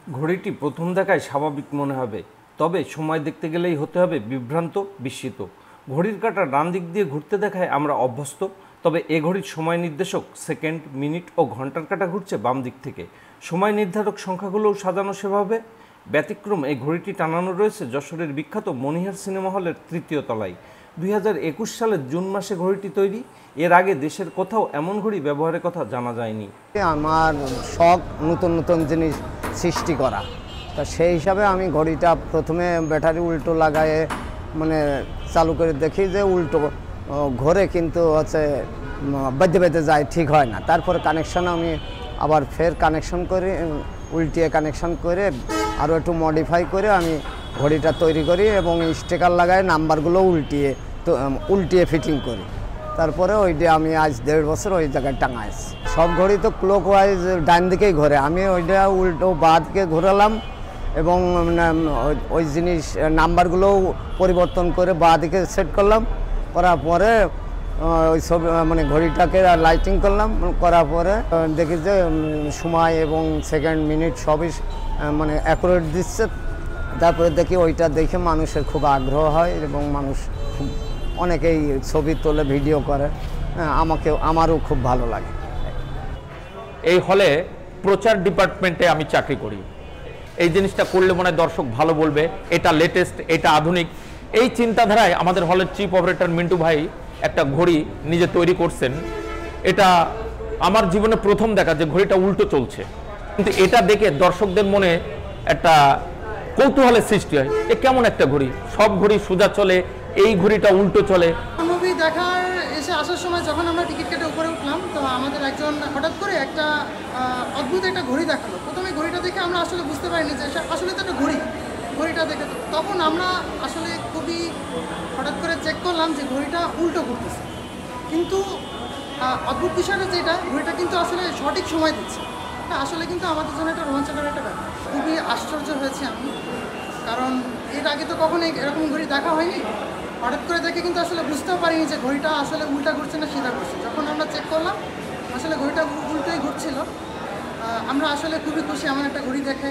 ঘড়িটি প্রথম দেখায় স্বাভাবিক মনে হবে, তবে সময় দেখতে গেলেই হতে হবে বিভ্রান্ত, বিস্মিত। ঘড়ির কাঁটা ডান দিক দিয়ে ঘুরতে দেখায় আমরা অভ্যস্ত, তবে এ ঘড়ির সময় নির্দেশক সেকেন্ড, মিনিট ও ঘন্টার কাঁটা ঘুরছে বাম দিক থেকে। সময় নির্ধারক সংখ্যাগুলোও সাজানো সেভাবে। ব্যতিক্রম এই ঘড়িটি টানানো রয়েছে যশোরের বিখ্যাত মনিহার সিনেমা হলের ৩য় তলায়। ২০২১ সালের জুন মাসে ঘড়িটি তৈরি। এর আগে দেশের কোথাও এমন ঘড়ি ব্যবহারের কথা জানা যায়নি। আমার শখ নতুন নতুন জিনিস সৃষ্টি করা, তা সেই হিসাবে আমি ঘড়িটা প্রথমে ব্যাটারি উল্টো লাগায়ে মানে চালু করে দেখি যে উল্টো ঘোরে, কিন্তু হচ্ছে বেঁধে বেঁধে যায়, ঠিক হয় না। তারপরে কানেকশন আমি আবার ফের কানেকশন করে উল্টিয়ে কানেকশন করে আরও একটু মডিফাই করে আমি ঘড়িটা তৈরি করি এবং স্টিকার লাগায় নাম্বারগুলো উল্টিয়ে ফিটিং করি। তারপরে ওইটা আমি আজ 1.5 বছর ওই জায়গায় টাঙাইছি। সব ঘড়ি তো ক্লক ওয়াইজ ডান দিকেই ঘোরে, আমি ওইটা উল্টো বাঁ দিকে ঘোরালাম এবং ওই জিনিস নাম্বারগুলোও পরিবর্তন করে বাঁ দিকে সেট করলাম। করার পরে ওই সব মানে ঘড়িটাকে লাইটিং করলাম, করার পরে দেখি যে সময় এবং সেকেন্ড, মিনিট সবই মানে অ্যাকুরেট দিচ্ছে। তারপরে দেখি ওইটা দেখে মানুষের খুব আগ্রহ হয় এবং মানুষ খুব অনেকেই ছবি তোলে, ভিডিও করে। আমারও খুব ভালো লাগে। এই হলে প্রচার ডিপার্টমেন্টে আমি চাকরি করি। এই জিনিসটা করলে মনে হয় দর্শক ভালো বলবে, এটা লেটেস্ট, এটা আধুনিক। এই চিন্তাধারায় আমাদের হলের চিফ অপারেটর মিন্টু ভাই একটা ঘড়ি নিজে তৈরি করছেন। এটা আমার জীবনে প্রথম দেখা যে ঘড়িটা উল্টো চলছে, কিন্তু এটা দেখে দর্শকদের মনে একটা কৌতূহলের সৃষ্টি হয়, এ কেমন একটা ঘড়ি, সব ঘড়ি সোজা চলে, এই ঘড়িটা উল্টো চলে। মুভি দেখার আসার সময় যখন আমরা টিকিট কেটে উপরে উঠলাম, তো আমাদের একজন হঠাৎ করে একটা অদ্ভুত একটা ঘড়ি দেখালো। প্রথমে ঘড়িটা দেখে আমরা আসলে বুঝতে পারিনি যে আসলে তো একটা ঘড়িটা দেখে তখন আমরা আসলে খুবই হঠাৎ করে চেক করলাম যে ঘড়িটা উল্টো ঘুরতেছে। কিন্তু অদ্ভুত বিষয়টা যেটা, ঘড়িটা কিন্তু আসলে সঠিক সময় দিচ্ছে। আসলে কিন্তু আমাদের জন্য একটা রোমাঞ্চকর একটা ব্যাপার। খুবই আশ্চর্য হয়েছে আমি, কারণ এর আগে তো কখনোই এরকম ঘড়ি দেখা হয়নি। হঠাৎ করে দেখে কিন্তু আসলে বুঝতেও পারিনি যে ঘড়িটা আসলে উল্টা ঘুরছে না সিধা ঘুরছে। যখন আমরা চেক করলাম আসলে ঘড়িটা উল্টোই ঘুরছিল। আমরা আসলে খুবই খুশি এমন একটা ঘড়ি দেখে।